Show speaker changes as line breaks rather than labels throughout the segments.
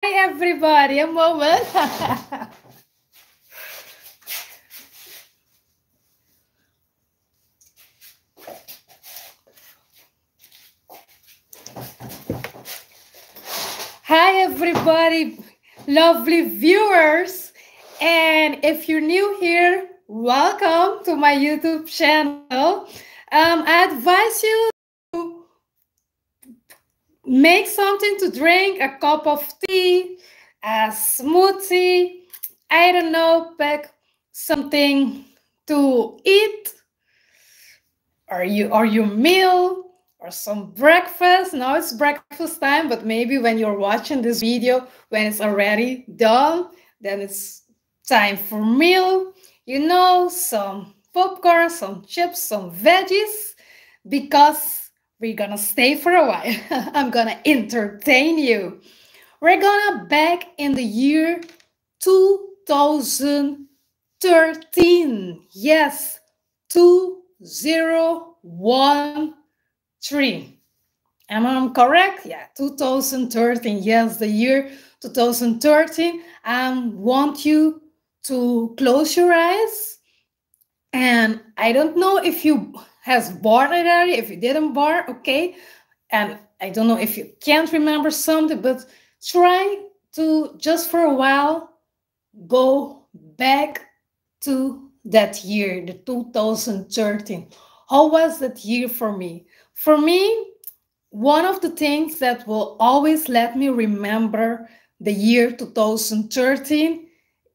everybody. A moment. Hi, everybody. Lovely viewers. And if you're new here, welcome to my YouTube channel. I advise you to make something to drink, a cup of tea, a smoothie, I don't know, pick something to eat or your meal or some breakfast. Now it's breakfast time, but maybe when you're watching this video, when it's already done, then it's time for meal. You know, some popcorn, some chips, some veggies, because we're gonna stay for a while. I'm gonna entertain you. We're gonna back in the year 2013. Yes, 2013. Am I correct? Yeah, 2013. Yes, the year 2013. I want you to close your eyes. And I don't know if you has born it already, if you didn't born, okay. And I don't know if you can't remember something, but try to just for a while go back to that year, the 2013. How was that year for me? For me, one of the things that will always let me remember the year 2013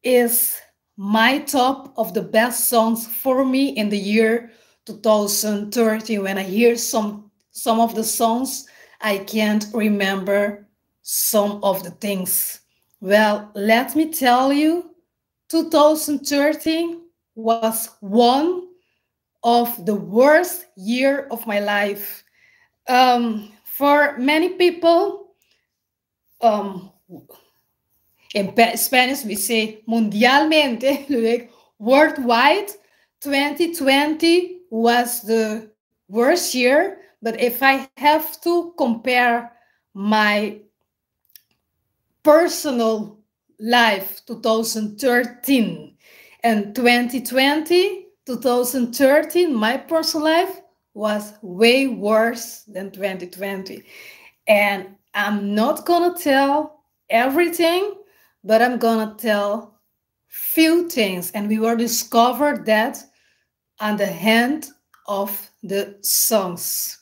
is my top of the best songs for me in the year 2013. When I hear some of the songs, I can't remember some of the things. Well, let me tell you, 2013 was one of the worst year of my life. For many people, in Spanish we say mundialmente, like worldwide, 2020 was the worst year. But if I have to compare my personal life, 2013 and 2020, 2013, my personal life was way worse than 2020. And I'm not gonna tell everything, but I'm gonna tell few things. And we will discover that on the hand of the songs.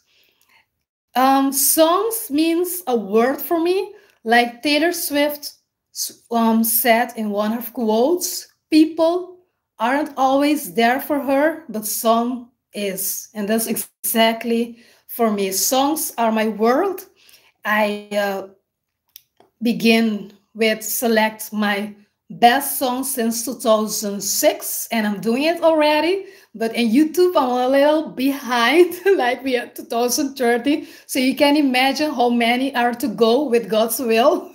Songs means a word for me, like Taylor Swift said in one of her quotes, people aren't always there for her, but song is. And that's exactly for me. Songs are my world. I begin with select my best songs since 2006, and I'm doing it already. But in YouTube, I'm a little behind, like we are 2030. So you can imagine how many are to go with God's will.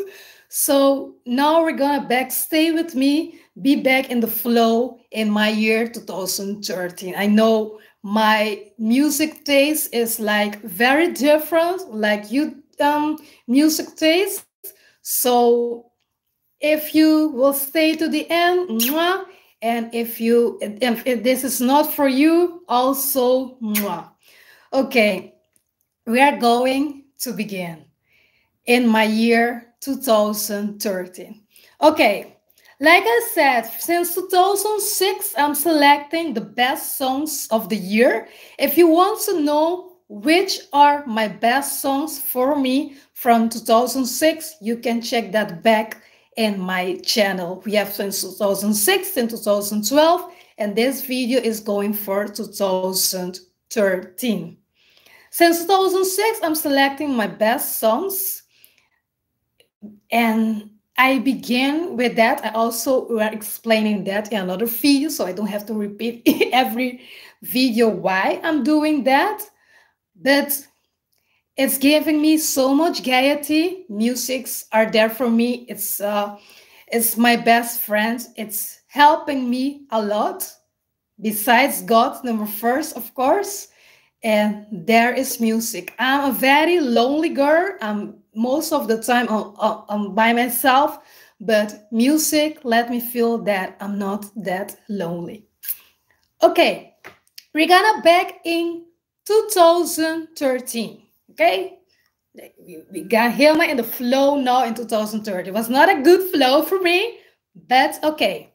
So now we're gonna back, stay with me, be back in the flow in my year 2013. I know my music taste is like very different, like you music taste. So if you will stay to the end, mwah, and if this is not for you, also mwah. Okay, we are going to begin in my year 2013. Okay, like I said, since 2006, I'm selecting the best songs of the year. If you want to know which are my best songs for me from 2006, you can check that back in my channel. We have since 2006 and 2012, and this video is going for 2013. Since 2006, I'm selecting my best songs, and I begin with that. I also were explaining that in another video, so I don't have to repeat every video why I'm doing that. But it's giving me so much gaiety. Musics are there for me. It's my best friend. It's helping me a lot. Besides God, number first, of course. And there is music. I'm a very lonely girl. I'm most of the time I'm by myself, but music let me feel that I'm not that lonely. Okay, we're gonna back in 2013. Okay, we got Hilma in the flow now in 2013. It was not a good flow for me, but okay.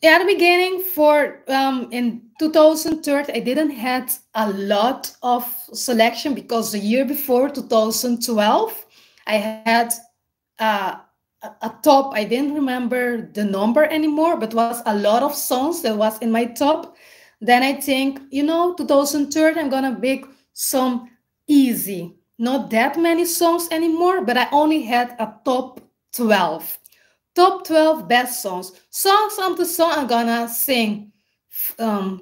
At the beginning, for in 2013, I didn't had a lot of selection because the year before, 2012, I had uh, a top. I didn't remember the number anymore, but was a lot of songs that was in my top. Then I think, 2013, I'm gonna pick some easy, not that many songs anymore, but I only had a top 12. Top 12 best songs. Songs of the song I'm gonna sing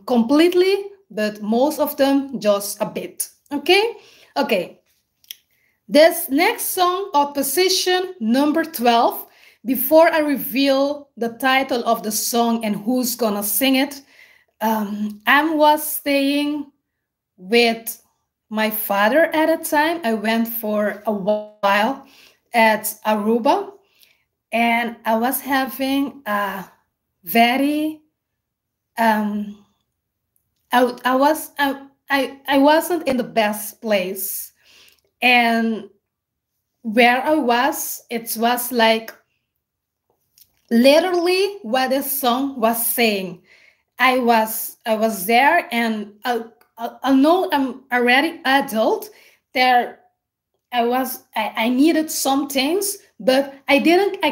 completely, but most of them just a bit. Okay? Okay. This next song of position number 12, before I reveal the title of the song and who's gonna sing it, I was staying with my father at a time. I went for a while at Aruba, and I was having a very I wasn't in the best place, and where I was, it was like literally what the song was saying. I was there, and I know I'm already adult. There I needed some things, but I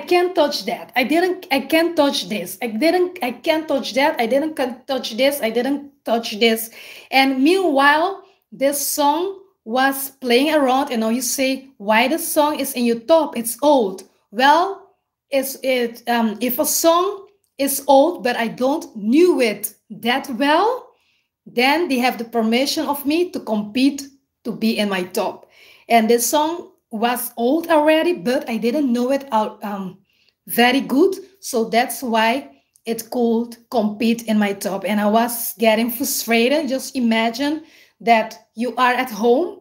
can't touch that. I can't touch this. I can't touch that. I didn't touch this. I didn't touch this. And meanwhile, this song was playing around, and now you say, why the song is in your top? It's old. Well, if a song is old, but I don't knew it that well, then they have the permission of me to compete to be in my top. And this song was old already, but I didn't know it out very good. So that's why it could compete in my top. And I was getting frustrated. Just imagine that you are at home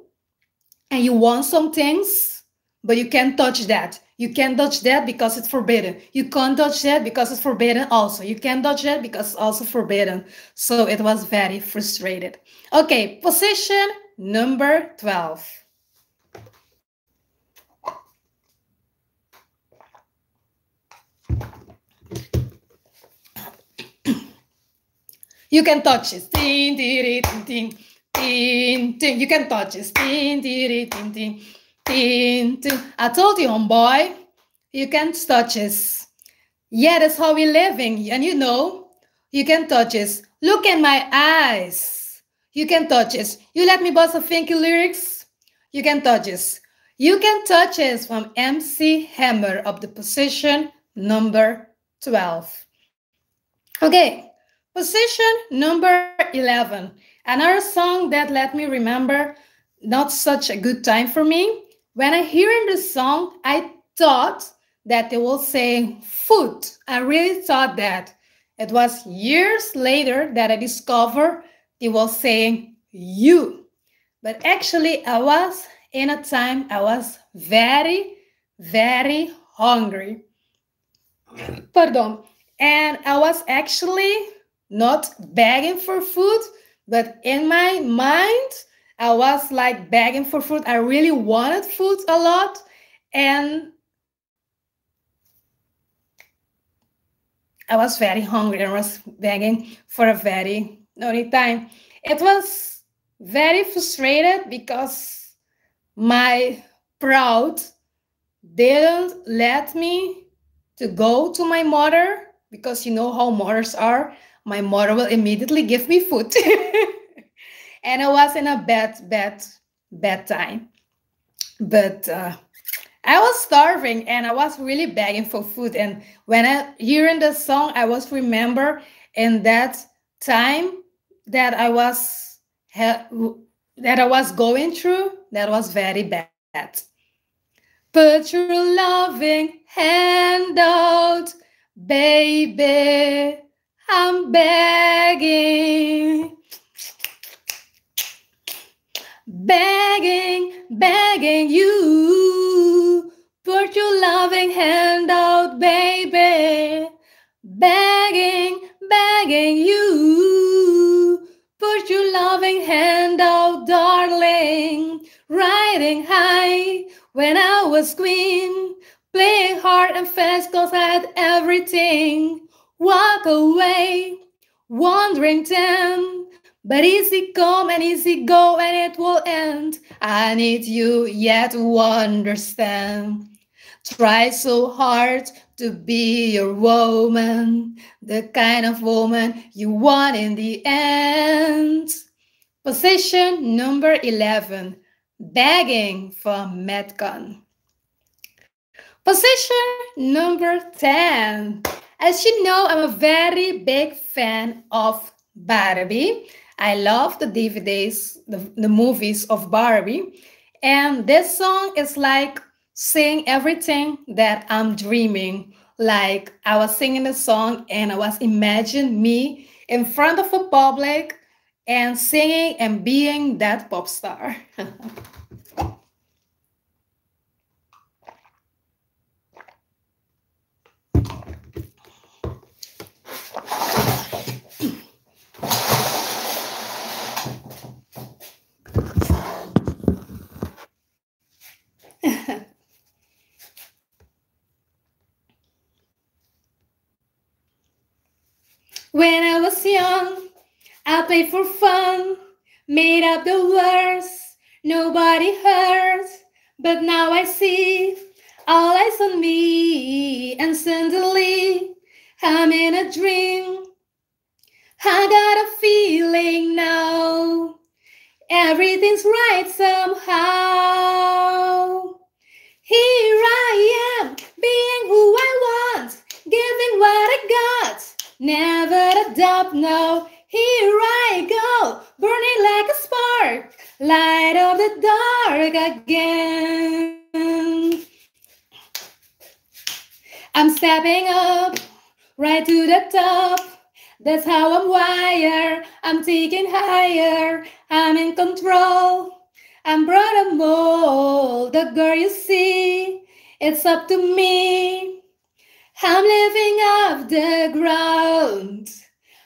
and you want some things, but you can't touch that. You can't touch that because it's forbidden. You can't touch that because it's forbidden also. You can't touch that because it's also forbidden. So it was very frustrated. Okay, position number 12. You can touch it. Ding, ding, ding, ding, ding, ding. You can touch it. Ding, ding, ding, ding, ding, ding. I told you, homeboy, you can't touch it. Yeah, that's how we're living. And you can touch it. Look in my eyes. You can touch it. You let me bust a funky lyrics. You can touch it. You can touch it from MC Hammer of the position number 12. Okay, position number 11. Another song that let me remember not such a good time for me. When I hear in the song, I thought that they will say foot. I really thought that. It was years later that I discovered they were saying you. But actually, I was in a time I was very, very hungry. Pardon. And I was actually not begging for food, but in my mind, I was like begging for food. I really wanted food a lot. And I was very hungry and was begging for a very long time. It was very frustrated because my proud didn't let me to go to my mother, because you know how mothers are. My mother will immediately give me food. And I was in a bad time. But I was starving and I was really begging for food. And when I hearing the song, I was remember in that time that that I was going through, that was very bad. Put your loving hand out, baby, I'm begging. begging, begging you, put your loving hand out, baby. Begging, begging you, put your loving hand out, darling. Riding high when I was queen, playing hard and fast 'cause I had everything. Walk away, wandering then, but easy come and easy go, and it will end. I need you yet to understand. Try so hard to be your woman, the kind of woman you want in the end. Position number 11, begging for Metcon. Position number 10. As you know, I'm a very big fan of Barbie. I love the DVDs, the movies of Barbie. And this song is like saying everything that I'm dreaming. Like I was singing the song and I was imagining me in front of a public and singing and being that pop star. When I was young, I played for fun, made up the words, nobody heard. But now I see all eyes on me, and suddenly I'm in a dream. I got a feeling now, everything's right somehow. Here I am, being who I want, giving what I got. Never a doubt, no. Here I go, burning like a spark, light of the dark again. I'm stepping up, right to the top. That's how I'm wired. I'm taking higher. I'm in control. I'm brother mold, the girl you see. It's up to me. I'm living off the ground,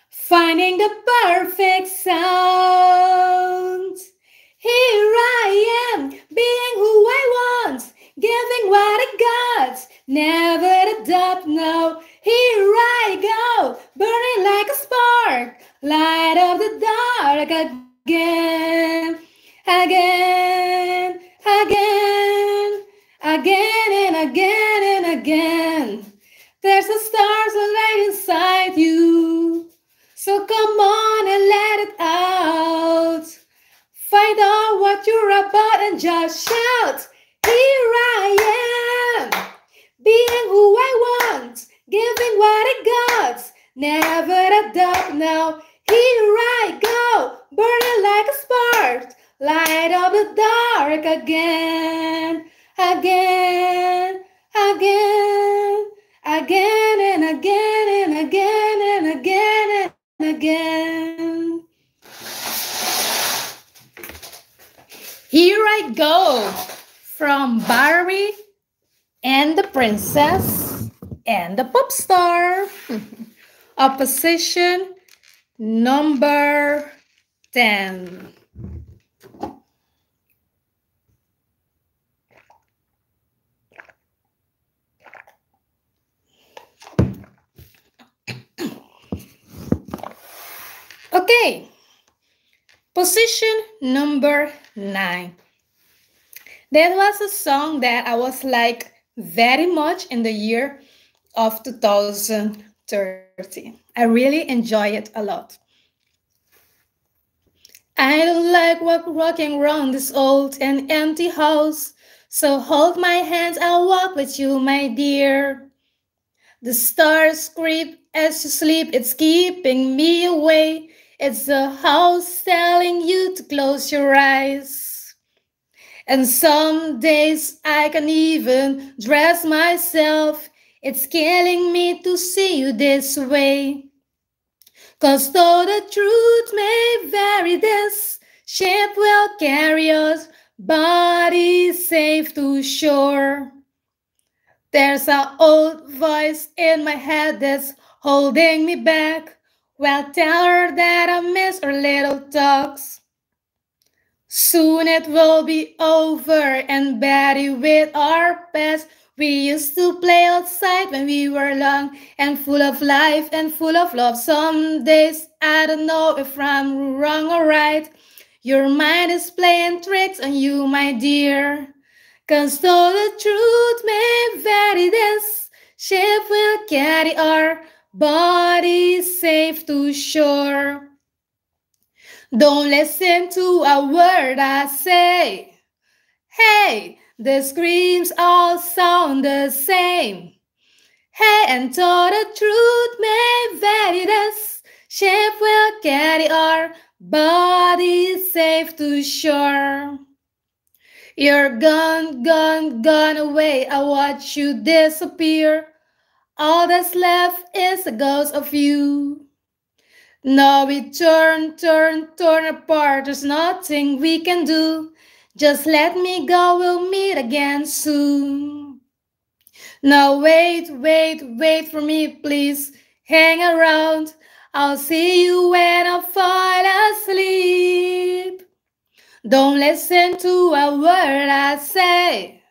finding the perfect sound. Here I am, being who I want, giving what I got. Never a doubt, no. Here I go, burning like a spark, light of the dark again, again, again, again and again and again. There's a stars right inside you, so come on and let it out. Find out what you're about and just shout. Here I am, being who I want, giving what I got. Never a doubt now. Here I go, burning like a spark, light of the dark again, again, again, again and again and again and again and again. Here I go, from Barbie and the Princess and the Pop Star. Opposition number 10. Okay, position number 9. That was a song that I was like very much in the year of 2030. I really enjoy it a lot. I don't like walking around this old and empty house, so hold my hands, I'll walk with you, my dear. The stars creep as you sleep, it's keeping me away. It's the house telling you to close your eyes. And some days I can even dress myself. It's killing me to see you this way. 'Cause though the truth may vary, this Ship will carry us, body safe to shore. There's an old voice in my head that's holding me back. Well, tell her that I miss our little talks. Soon it will be over and Betty with our past. We used to play outside when we were young and full of life and full of love. Some days I don't know if I'm wrong or right. Your mind is playing tricks on you, my dear. 'Cause though the truth may vary, this ship will carry our bodies safe to shore. Don't listen to a word I say. Hey, the screams all sound the same. Hey, and though the truth may vary, this ship will carry our bodies safe to shore. You're gone, gone, gone away. I watch you disappear. All that's left is a ghost of you. Now we turn apart. There's nothing we can do. Just let me go, we'll meet again soon. Now wait for me, please. Hang around. I'll see you when I fall asleep. Don't listen to a word I say.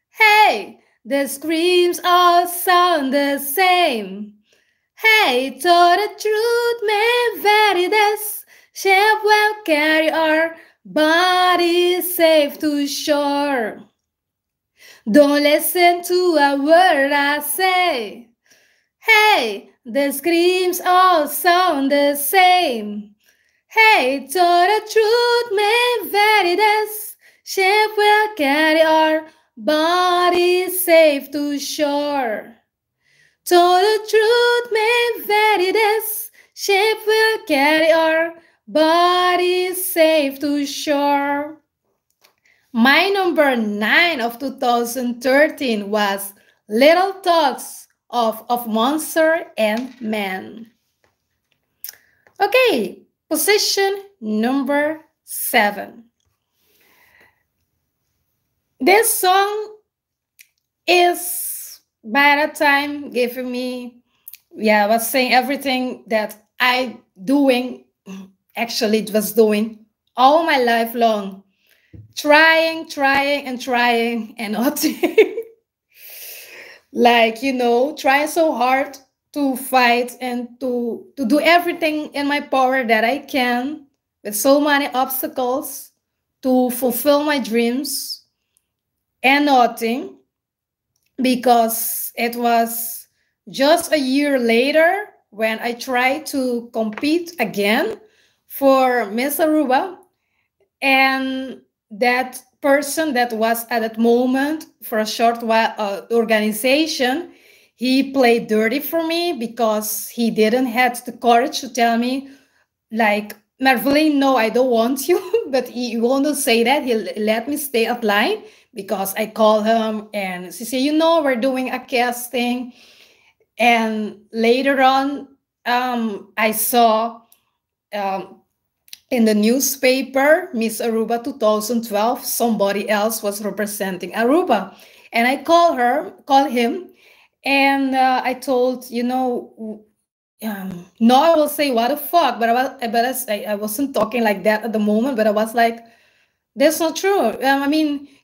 Hey, the screams all sound the same. Hey, though the truth may vary, this ship will carry our bodies safe to shore. Don't listen to a word I say. Hey, the screams all sound the same. Hey, though the truth may vary, this ship will carry our bodies safe to shore. Though the truth may vary, this ship will carry our bodies safe to shore. My number 9 of 2013 was Little Thoughts of Monster and Man. Okay, position number 7. This song is by that time giving me, was saying everything that I doing, actually it was doing all my life long. Trying and nothing. Like, trying so hard to fight and to do everything in my power that I can with so many obstacles to fulfill my dreams and nothing, because it was just a year later when I tried to compete again for Miss Aruba, and that person that was at that moment for a short while organization, he played dirty for me because he didn't have the courage to tell me, like, Marveline, no, I don't want you. But he won't say that. He let me stay at line because I called him and she said, we're doing a casting. And later on, I saw in the newspaper, Miss Aruba 2012, somebody else was representing Aruba. And I called him, and I told, no, I will say what the fuck, but I wasn't talking like that at the moment, but I was like, that's not true.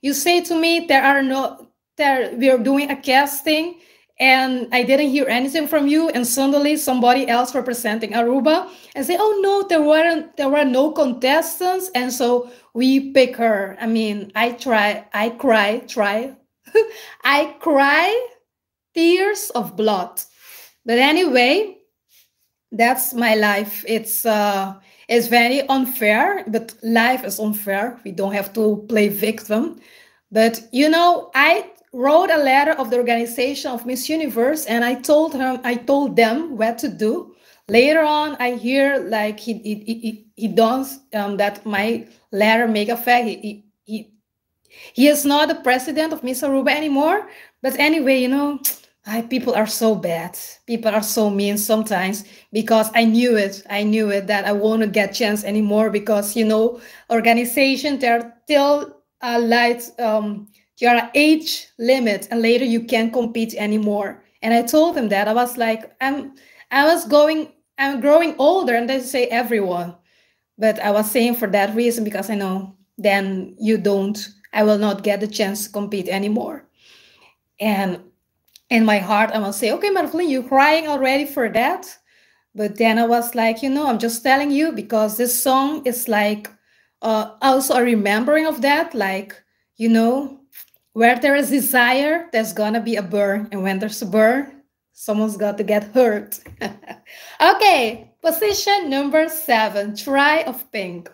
You say to me we are doing a casting, and I didn't hear anything from you, and suddenly somebody else representing Aruba and say, oh no, there were no contestants, and so we pick her. I cry I cry tears of blood. But anyway, that's my life. It's very unfair, but life is unfair. We don't have to play victim. But I wrote a letter of the organization of Miss Universe, and I told them what to do. Later on, I hear like he does that my letter make effect. He is not the president of Miss Aruba anymore. But anyway, People are so bad. People are so mean sometimes because I knew it. I knew it that I won't get chance anymore because organization they're still like there are age limit and later you can't compete anymore. And I told them that I was like I'm growing older and they say everyone, but I was saying for that reason because I know then I will not get the chance to compete anymore. And in my heart, I will say, okay, Marvlin, you crying already for that? But then I was like, I'm just telling you because this song is like also a remembering of that. Like, you know, where there is desire, there's gonna be a burn. And when there's a burn, someone's got to get hurt. Okay, position number 7, Try of Pink.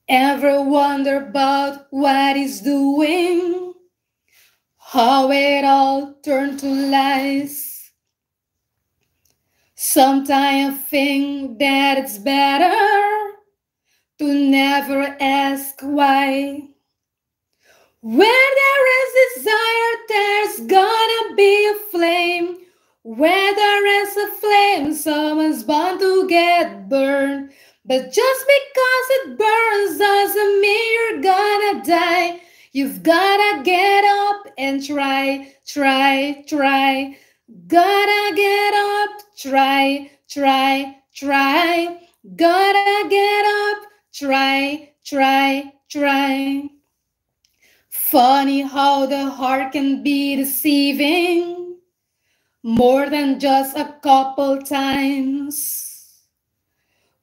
Ever wonder about what he's doing? How it all turned to lies. Sometimes I think that it's better to never ask why. Where there is desire, there's gonna be a flame. Where there is a flame, someone's bound to get burned. But just because it burns doesn't mean you're gonna die. You've gotta get up and try, try, try. Gotta get up, try, try, try. Gotta get up, try, try, try. Funny how the heart can be deceiving more than just a couple times.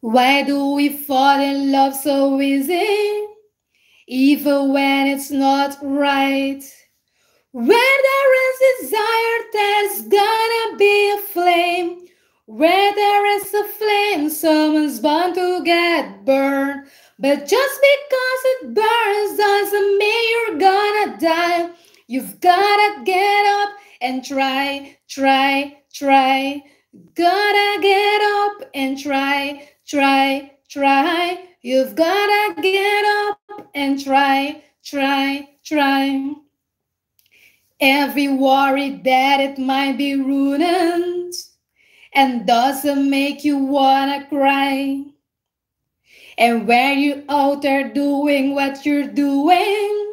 Why do we fall in love so easy, even when it's not right? Where there is desire, there's gonna be a flame. Where there is a flame, someone's bound to get burned. But just because it burns doesn't mean you're gonna die. You've gotta get up and try, try, try. Gotta get up and try, try, try. You've gotta get up and try, try, try. Every worry that it might be ruined and doesn't make you wanna cry. And when you out there doing what you're doing,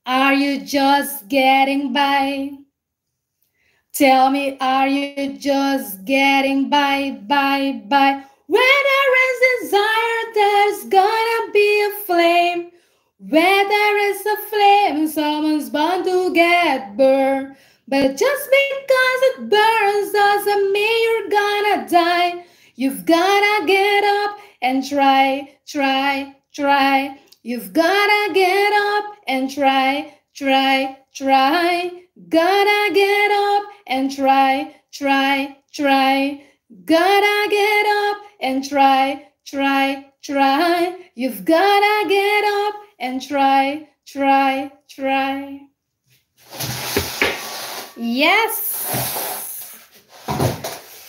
are you just getting by? Tell me, are you just getting by? Where there is desire, there's gonna be a flame. Where there is a flame, someone's bound to get burned. But just because it burns doesn't mean you're gonna die. You've gotta get up and try, try, try. You've gotta get up and try, try, try. Gotta get up and try, try, try. Gotta get up and try, try, try. You've gotta get up and try, try, try. Yes!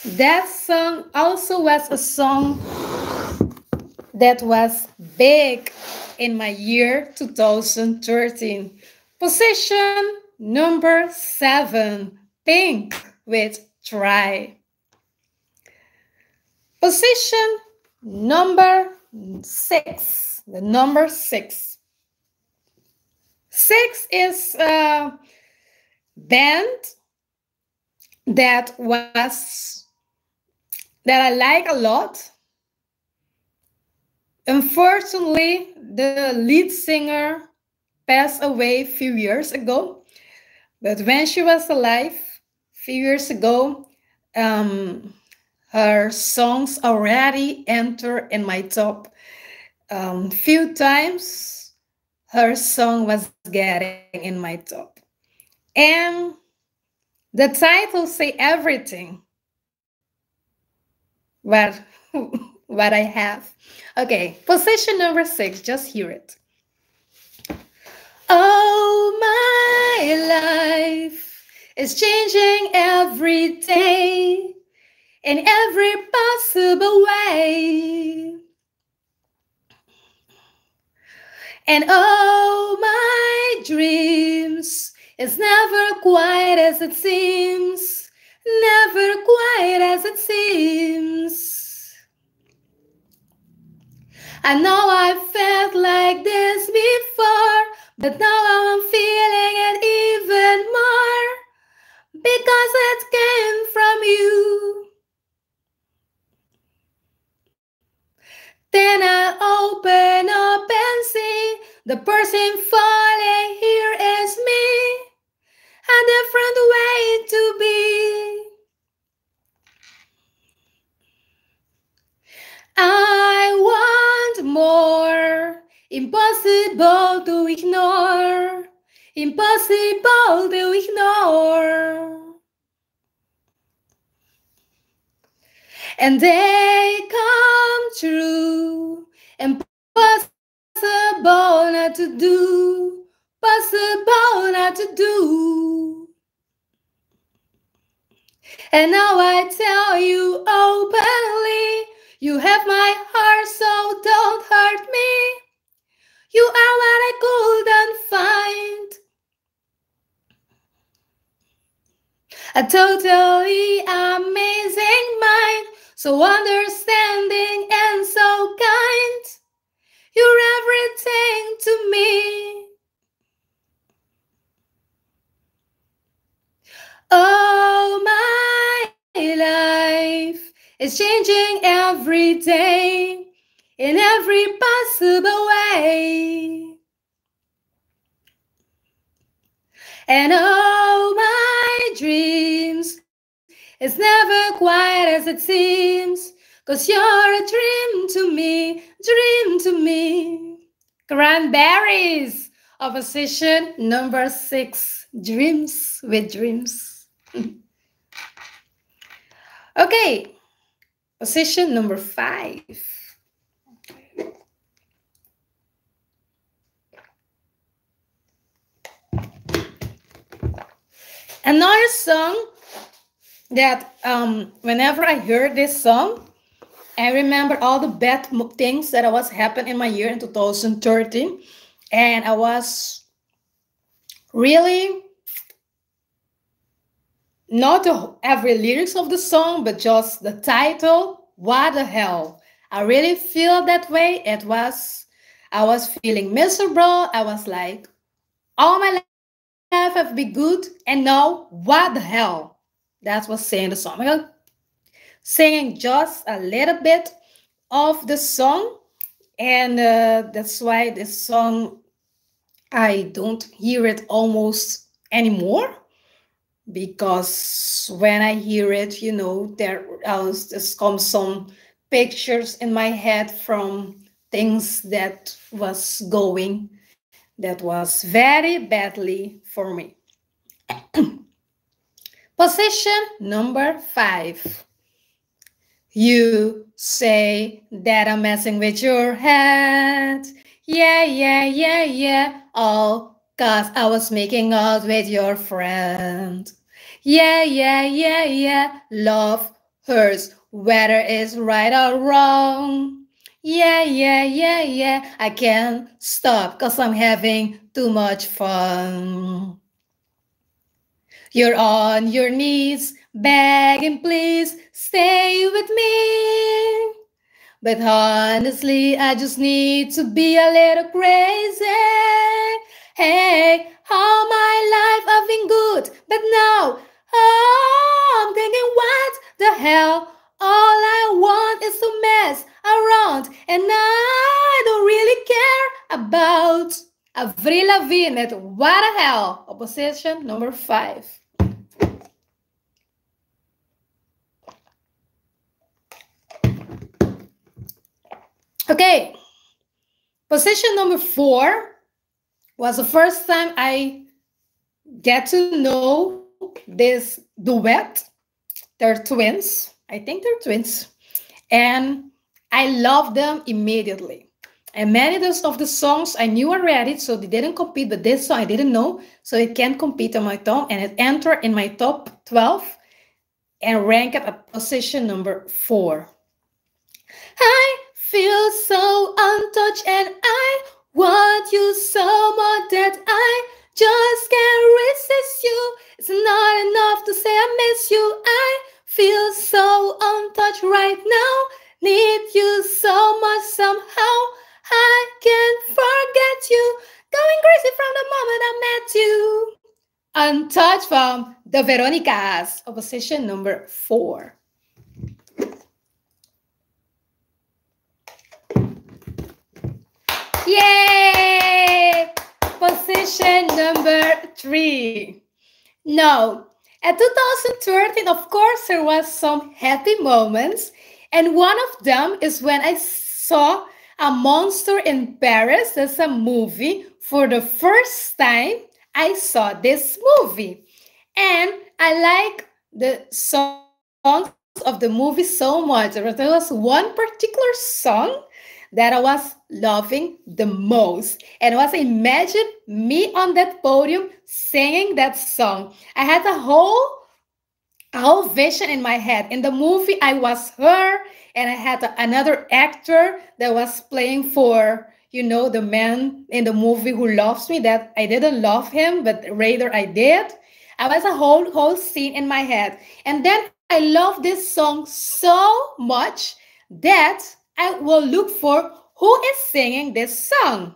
That song also was a song that was big in my year 2013. Position number 7, Pink with Try. Position number 6, the number 6. 6 is a band that I like a lot. Unfortunately, the lead singer passed away a few years ago. But when she was alive, a few years ago, her songs already enter in my top. Few times, her song was getting in my top. And the title say everything. what what I have. Okay, position number 6. Just hear it. Oh, my life is changing every day in every possible way. And oh, my dreams is never quite as it seems, never quite as it seems. I know I felt like this before, but now I'm feeling it even more because it came from you. Then I open up and see the person falling here is me, a different way to be. I want more, impossible to ignore, impossible to ignore. And they come true, impossible not to do, possible not to do. And now I tell you openly, you have my heart, so don't hurt me. You are what I couldn't find. A totally amazing mind, so understanding and so kind. You're everything to me. Oh, my life is changing every day in every possible way. And oh, my dreams is never quite as it seems, 'cause you're a dream to me, dream to me. Cranberries, opposition number 6, dreams with dreams. Okay, position number 5. Another song that whenever I heard this song, I remember all the bad things that was happening in my year in 2013, and I was really not every lyrics of the song, but just the title. What the hell? I really feel that way. I was feeling miserable. I was like, all my life have been good, and now what the hell? That was saying the song. I'm singing just a little bit of the song, and that's why this song I don't hear it almost anymore, because when I hear it, there just come some pictures in my head from things that was very badly for me. Position number 5. You say that I'm messing with your head. Yeah, yeah, yeah, yeah. All 'cause I was making out with your friend. Yeah, yeah, yeah, yeah. Love hurts, whether it's right or wrong. Yeah, yeah, yeah, yeah. I can't stop 'cause I'm having too much fun. You're on your knees, begging, please stay with me. But honestly, I just need to be a little crazy. Hey, all my life I've been good, but now I'm thinking, what the hell? All I want is to mess around, and I don't really care about Avril Lavigne. What the hell? Opposition number 5. Okay, position number 4 was the first time I get to know this duet. They're twins. I think they're twins. and I loved them immediately. And many of the songs I knew already, so they didn't compete, but this song I didn't know, so it can compete on my top, and it entered in my top 12 and ranked at position number 4. I feel so untouched and I want you so much that I just can't resist you. It's not enough to say I miss you. I feel so untouched right now. Need you so much somehow. I can't forget you. Going crazy from the moment I met you. Untouched from the Veronicas, opposition number 4. Yay! Position number 3. No, at 2013, of course, there was some happy moments, and one of them is when I saw A Monster in Paris. That's a movie. For the first time, I saw this movie, and I like the songs of the movie so much. There was one particular song that I was loving the most. And was imagine me on that podium singing that song. I had a whole vision in my head. In the movie, I was her, and I had another actor that was playing for, the man in the movie who loves me. That I didn't love him, but rather I did. I was a whole scene in my head, and then I love this song so much that I will look for who is singing this song.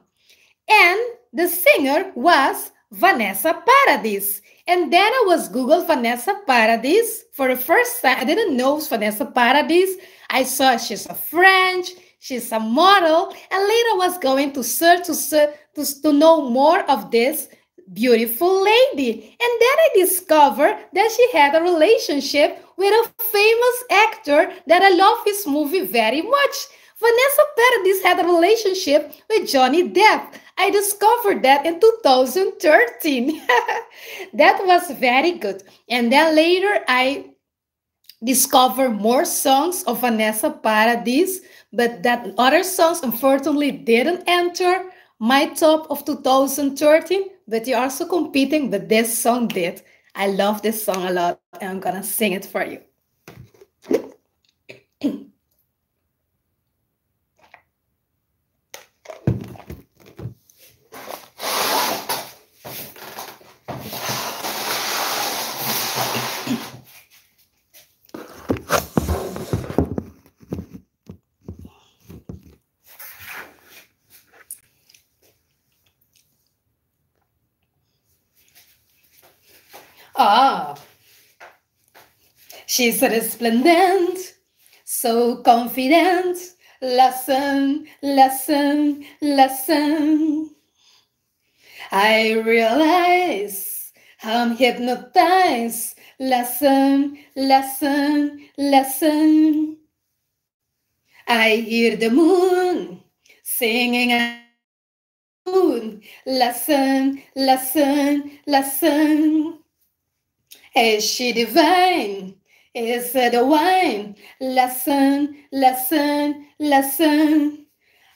And the singer was Vanessa Paradis. And then I was Google Vanessa Paradis for the first time. I didn't know Vanessa Paradis. I saw she's a French, she's a model, and later was going to search to know more of this beautiful lady. And then I discovered that she had a relationship with a famous actor that I love his movie very much. Vanessa Paradis had a relationship with Johnny Depp. I discovered that in 2013. That was very good. And then later I discovered more songs of Vanessa Paradis, but that other songs unfortunately didn't enter my top of 2013, but you're also competing, but this song did. I love this song a lot, and I'm gonna sing it for you. Ah, she's resplendent, so confident. Listen, listen, listen. I realize I'm hypnotized. Listen, listen, listen. I hear the moon singing out of tune. Listen, listen, listen. Is she divine? Is it a wine? Listen, listen, listen.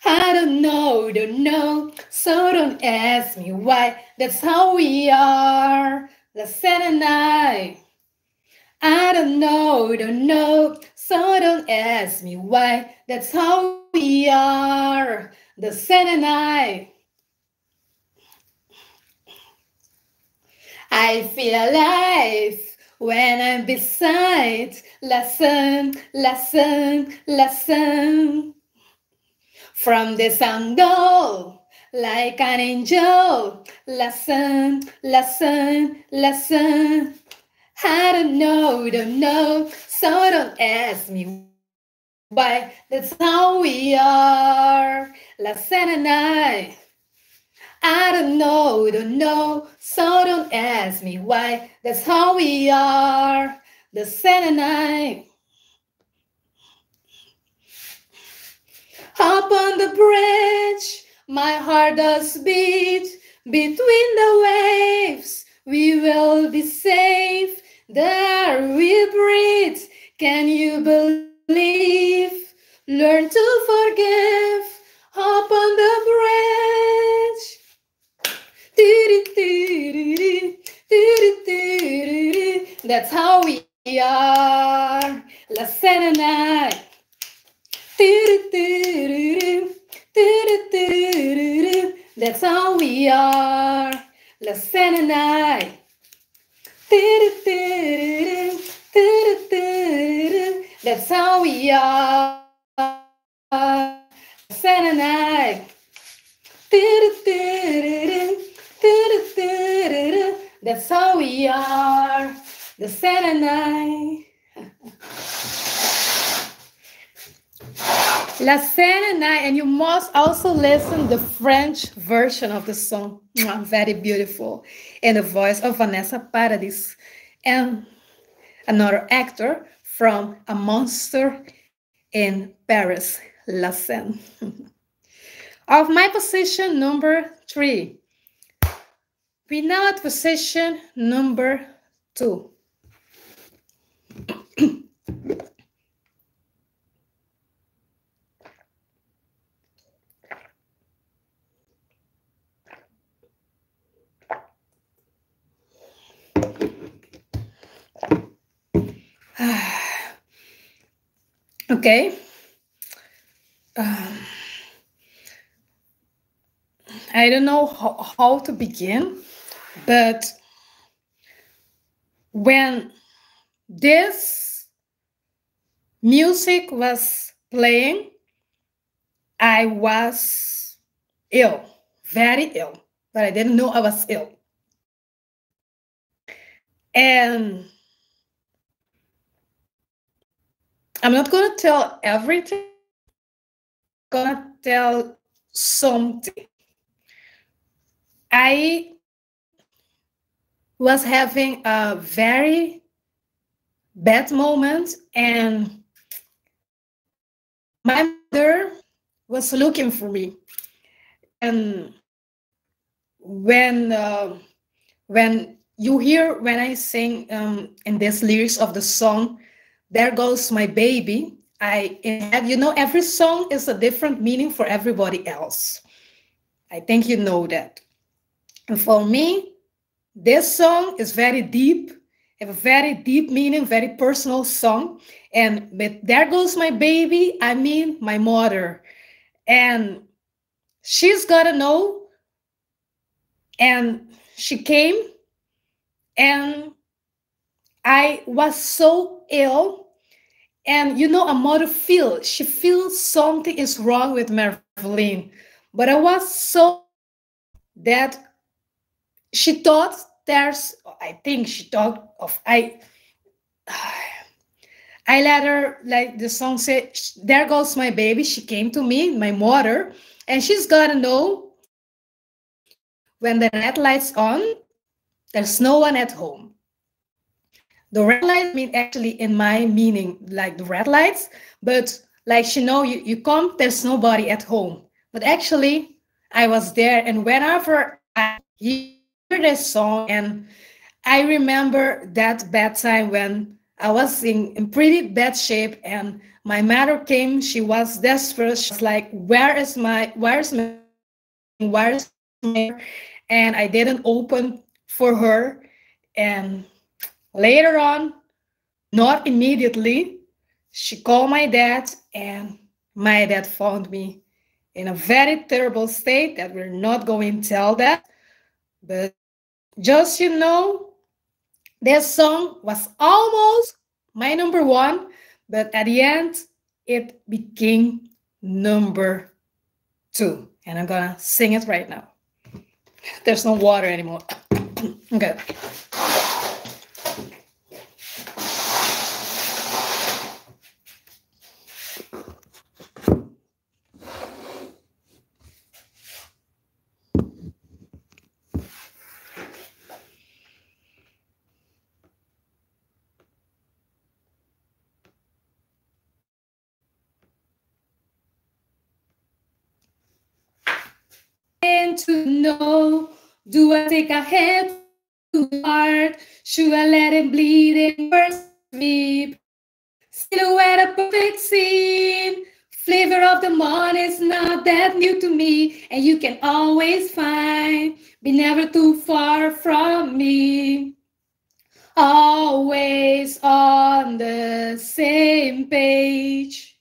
I don't know, so don't ask me why. That's how we are, Listen and I don't know, so don't ask me why. That's how we are, Listen and I feel alive when I'm beside. Listen, listen, listen. From this angle, like an angel. Listen, listen, listen. I don't know, so don't ask me why. That's how we are, Listen and I don't know, so don't ask me why. That's how we are, Listen and Up on the bridge, my heart does beat. Between the waves, we will be safe. There we breathe. Can you believe? Learn to forgive upon the bridge. That's how we are. La Senate. That's how we are. La Senate. That's how we are. Saturday. That's how we are. The Saturday. La Saturday, and you must also listen the French version of the song. Very beautiful, in the voice of Vanessa Paradis and another actor from A Monster in Paris, La Seine. Of my position number 3, we now at position number 2. Okay. I don't know how to begin, but when this music was playing, I was ill, very ill, but I didn't know I was ill. And I'm not going to tell everything, I'm going to tell something. I was having a very bad moment, and my mother was looking for me. And when you hear when I sing in this lyrics of the song, "There Goes My Baby," I have, every song is a different meaning for everybody else. I think you know that. And for me, this song is very deep, have a very deep meaning, very personal song. And with "There Goes My Baby," I mean my mother. And she's gotta know. And she came, and I was so ill. And a mother she feels something is wrong with Marveline. But I was so that she thought I think she thought of, I let her, like the song said, "There goes my baby." She came to me, my mother, and she's gotta know when the red light's on, there's no one at home. The red lights mean actually in my meaning, like the red lights, but like she know you come, there's nobody at home. But actually, I was there, and whenever I hear this song, and I remember that bad time when I was in pretty bad shape, and my mother came. She was desperate. She was like, where's my, and I didn't open for her. And later on, not immediately, she called my dad, and my dad found me in a very terrible state that we're not going to tell that. But just, this song was almost my number 1, but at the end, it became number 2. And I'm gonna sing it right now. There's no water anymore. Okay. To know, do I take a head to the heart? Should I let it bleed in first sleep? Silhouette a perfect scene Fear of the morning is not that new to me, and you can always find, be never too far from me. Always on the same page.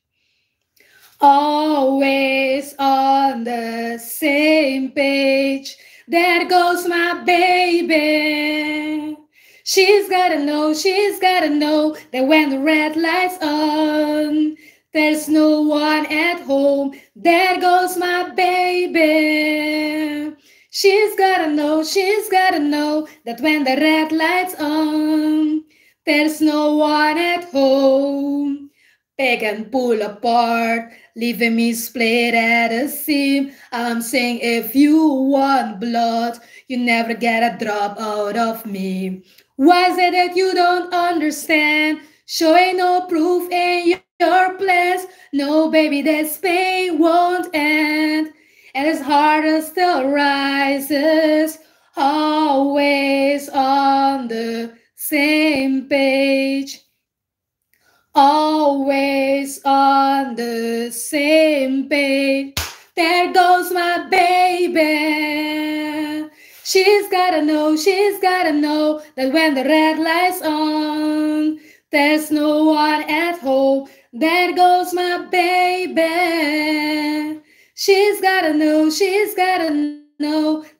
Always on the same page. There goes my baby. She's gotta know that when the red light's on, there's no one at home. There goes my baby. She's gotta know that when the red light's on, there's no one at home. Peg and pull apart, leaving me split at a seam. I'm saying if you want blood, you never get a drop out of me. Why is it that you don't understand? Showing no proof in your plans. No, baby, this pain won't end. And his heart still rises. Always on the same page. Always on the same page. There goes my baby. She's gotta know that when the red light's on, there's no one at home. There goes my baby. She's gotta know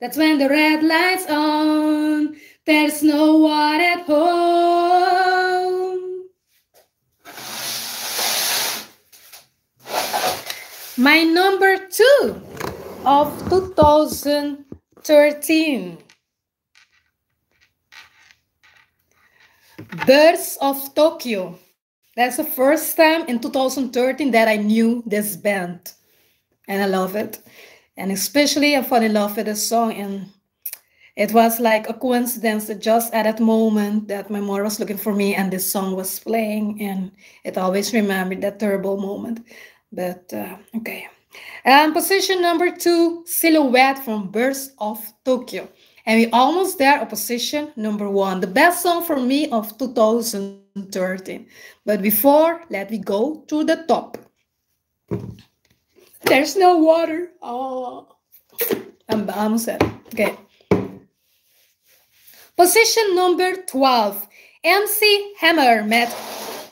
that when the red light's on, there's no one at home. My number 2 of 2013. Birds of Tokyo. That's the first time in 2013 that I knew this band. And I love it. And especially I fell in love with the song. And it was like a coincidence that just at that moment that my mother was looking for me and this song was playing. And it always remembered that terrible moment. But okay. Position number 2, Silhouette from Birds of Tokyo. And we're almost there at position number 1. The best song for me of 2013. But before, let me go to the top. There's no water. Oh, I'm almost there. Okay. Position number 12. MC Hammer met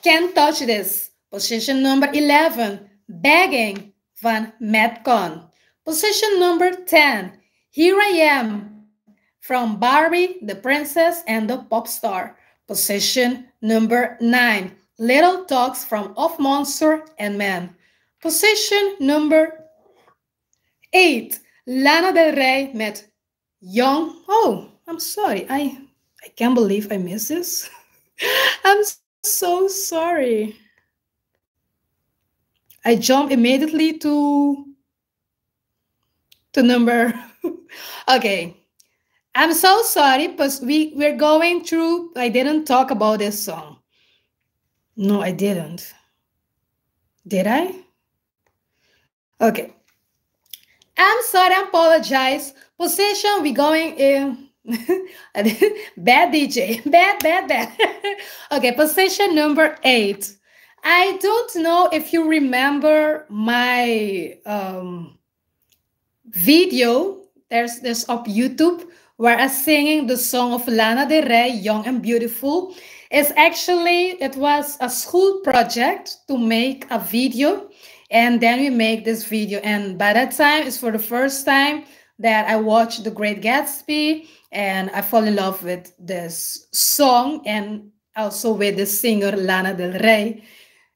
Can't Touch This. Position number 11. Begging van Metcon. Position number 10. Here I Am from Barbie, the Princess and the Pop Star. Position number 9. Little Talks from Of Monster and Men. Position number 8. Lana Del Rey met Young. Oh, I'm sorry. I can't believe I missed this. I'm so sorry. I jump immediately to number. Okay. I'm so sorry, but we're going through. I didn't talk about this song. No, I didn't. Did I? Okay. I'm sorry, I apologize. Position, we going in. Bad DJ. Bad. Okay, position number 8. I don't know if you remember my video. There's this on YouTube where I'm singing the song of Lana Del Rey, Young and Beautiful. It was a school project to make a video. And then we make this video. And by that time, it's for the first time that I watched The Great Gatsby. And I fall in love with this song and also with the singer Lana Del Rey.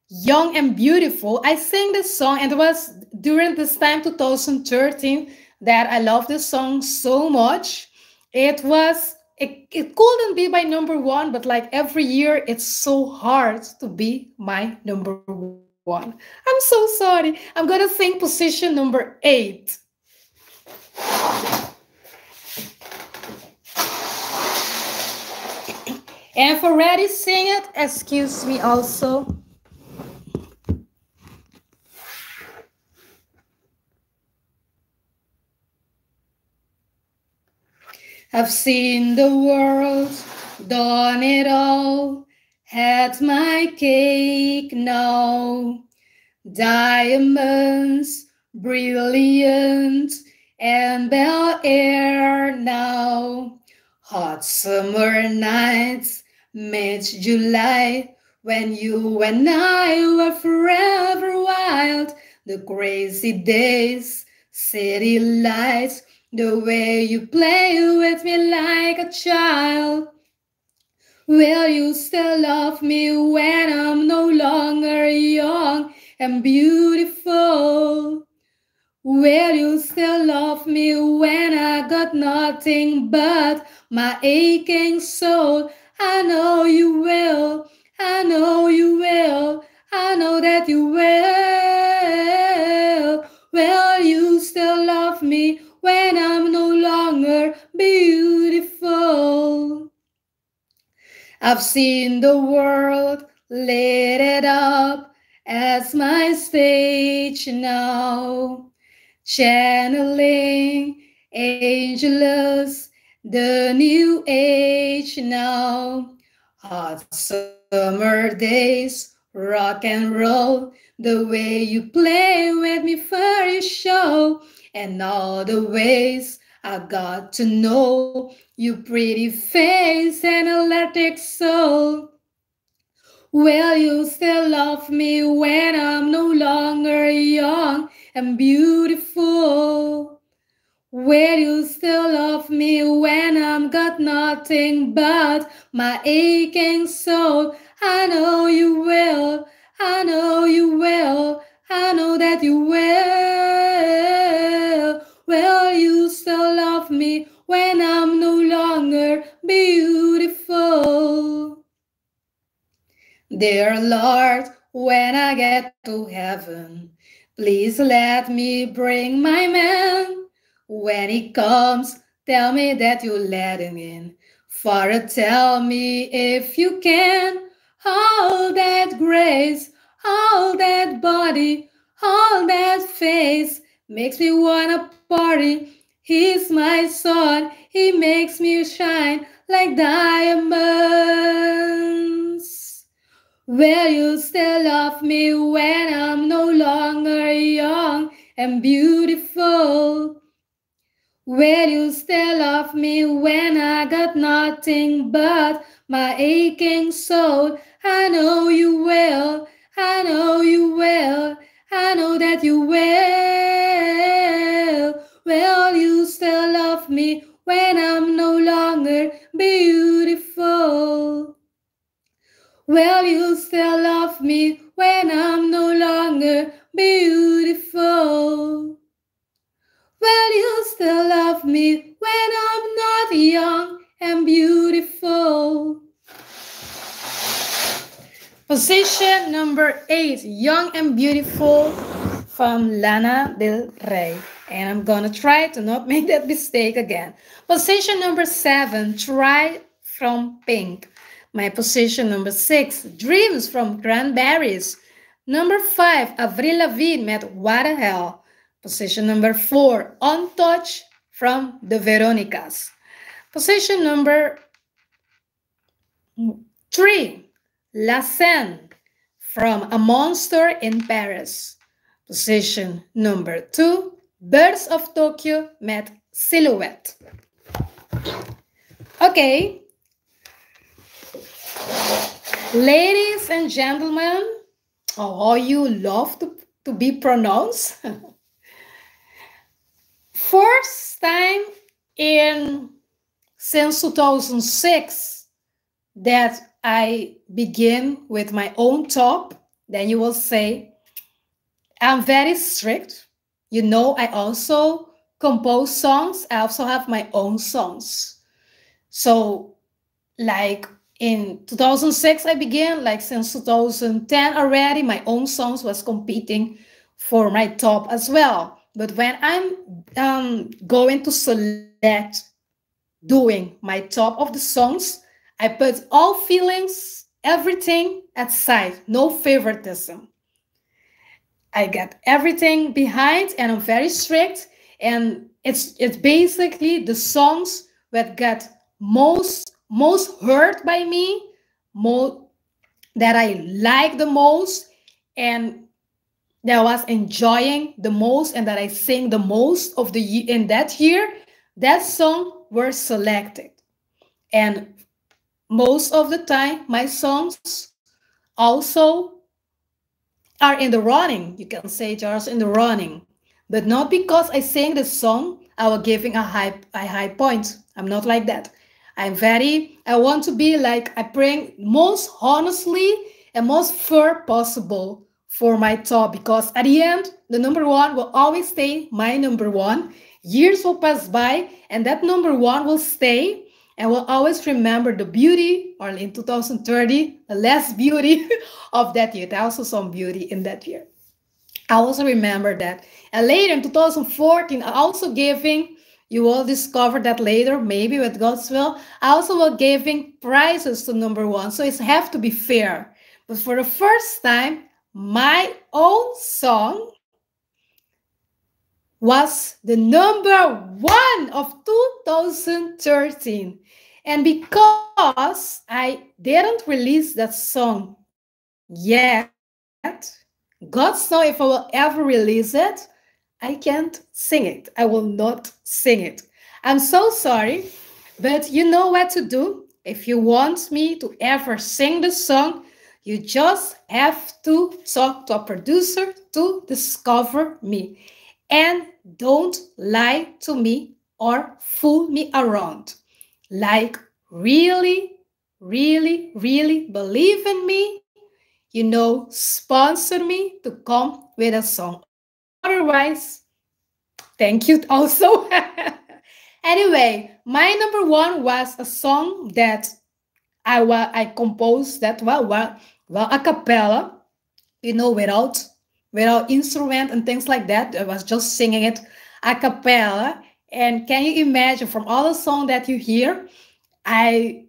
Young and Beautiful. I sang this song, and it was during this time, 2013, that I love this song so much. It couldn't be my number 1, but like every year, it's so hard to be my number 1. I'm so sorry. I'm gonna sing position number 8. And for ready sing it, excuse me also. I've seen the world, done it all, had my cake now. Diamonds, brilliant, and Bel Air now. Hot summer nights, mid-July, when you and I were forever wild. The crazy days, city lights, the way you play with me like a child. Will you still love me when I'm no longer young and beautiful? Will you still love me when I got nothing but my aching soul? I know you will, I know you will, I know that you will. Will you still love me when I'm no longer beautiful? I've seen the world lit it up as my stage now, channeling Angelus, the new age now. Hot summer days, rock and roll, the way you play with me for your show, and all the ways I got to know you pretty face and electric soul. Will you still love me when I'm no longer young and beautiful? Will you still love me when I'm got nothing but my aching soul? I know you will, I know you will, I know that you will. Will you still love me when I'm no longer beautiful? Dear Lord, when I get to heaven, please let me bring my man. When he comes, tell me that you let him in. Father, tell me if you can. All that grace, all that body, all that face makes me wanna party. He's my son, he makes me shine like diamonds. Will you still love me when I'm no longer young and beautiful? Will you still love me when I got nothing but my aching soul? I know you will, I know you will, I know that you will. Will you still love me when I'm no longer beautiful? Will you still love me when I'm no longer beautiful? Will you still love me when I'm not young and beautiful? Position number 8, Young and Beautiful from Lana Del Rey. And I'm gonna try to not make that mistake again. Position number 7, Try from Pink. My position number 6, Dreams from Cranberries. Number 5, Avril Lavigne met What the Hell. Position number 4, Untouched from the Veronicas. Position number 3, La Seine from A Monster in Paris. Position number 2, Birds of Tokyo met Silhouette. Okay. Ladies and gentlemen, how you love to be pronounced. First time since 2006 that I begin with my own top. Then you will say, I'm very strict. You know, I also compose songs. I also have my own songs. So like in 2006, I began, like since 2010 already, my own songs was competing for my top as well. But when I'm going to select doing my top of the songs, I put all feelings, everything aside, no favoritism. I get everything behind and I'm very strict. And it's basically the songs that get most heard by me, that I like the most, and that I was enjoying the most and that I sing the most of the in that year, that song were selected. And most of the time, my songs also are in the running. You can say just in the running, but not because I sang the song, I was giving a high point. I'm not like that. I want to be like, I bring most honestly and most fair possible for my top, because at the end, the number one will always stay my number one. Years will pass by and that number one will stay, and will always remember the beauty, or in 2030, the less beauty of that year. There also some beauty in that year. I also remember that. And later in 2014, I also giving, you will discover that later, maybe with God's will, I also will giving prizes to number one. So it have to be fair. But for the first time, my own song was the number one of 2013. And because I didn't release that song yet, God knows if I will ever release it, I can't sing it. I will not sing it. I'm so sorry, but you know what to do. If you want me to ever sing the song, you just have to talk to a producer to discover me. And don't lie to me or fool me around. Like, really, really, really believe in me, sponsor me to come with a song. Otherwise, thank you also. Anyway, my number one was a song that I composed that well a cappella, without instrument and things like that. I was just singing it a cappella. And can you imagine, from all the song that you hear, I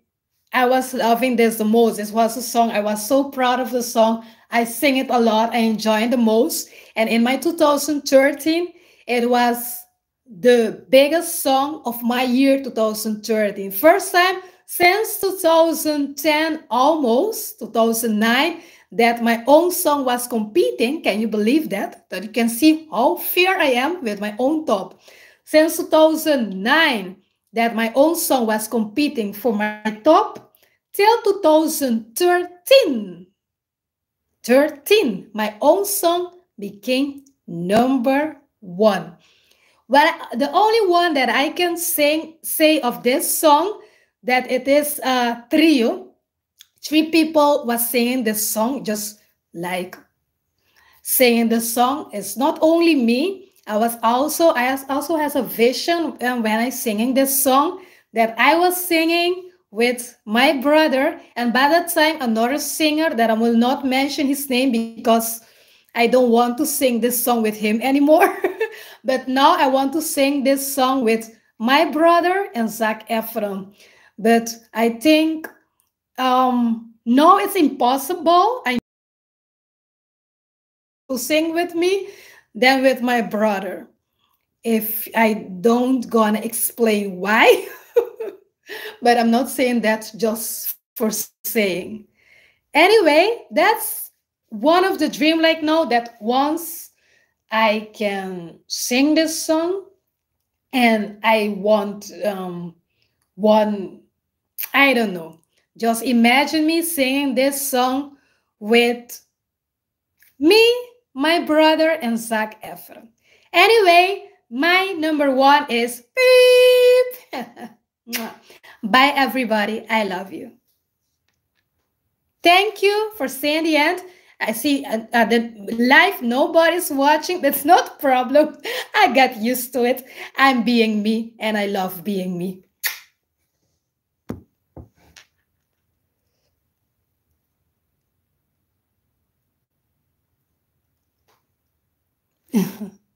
I was loving this the most. This was a song. I was so proud of the song. I sing it a lot. I enjoy it the most. And in my 2013, it was the biggest song of my year 2013. First time since 2010, almost 2009, that my own song was competing. Can you believe that? That you can see how fair I am with my own top. Since 2009, that my own song was competing for my top, till 2013. 13, my own song became number one. Well, the only one that I can say of this song, that it is a trio. Three people was singing this song, just like singing the song. It's not only me. I also has a vision, when I singing this song, that I was singing with my brother, and by that time another singer that I will not mention his name because I don't want to sing this song with him anymore. But now I want to sing this song with my brother and Zac Efron. But I think, no, it's impossible. I to sing with me than with my brother. If I don't gonna explain why, but I'm not saying that just for saying. Anyway, that's one of the dream, like, now that once I can sing this song, and I want one, I don't know, just imagine me singing this song with me, my brother, and Zac Efron. Anyway, my number one is beep. Bye, everybody. I love you. Thank you for saying the end. I see the live, nobody's watching. That's not a problem. I got used to it. I'm being me, and I love being me.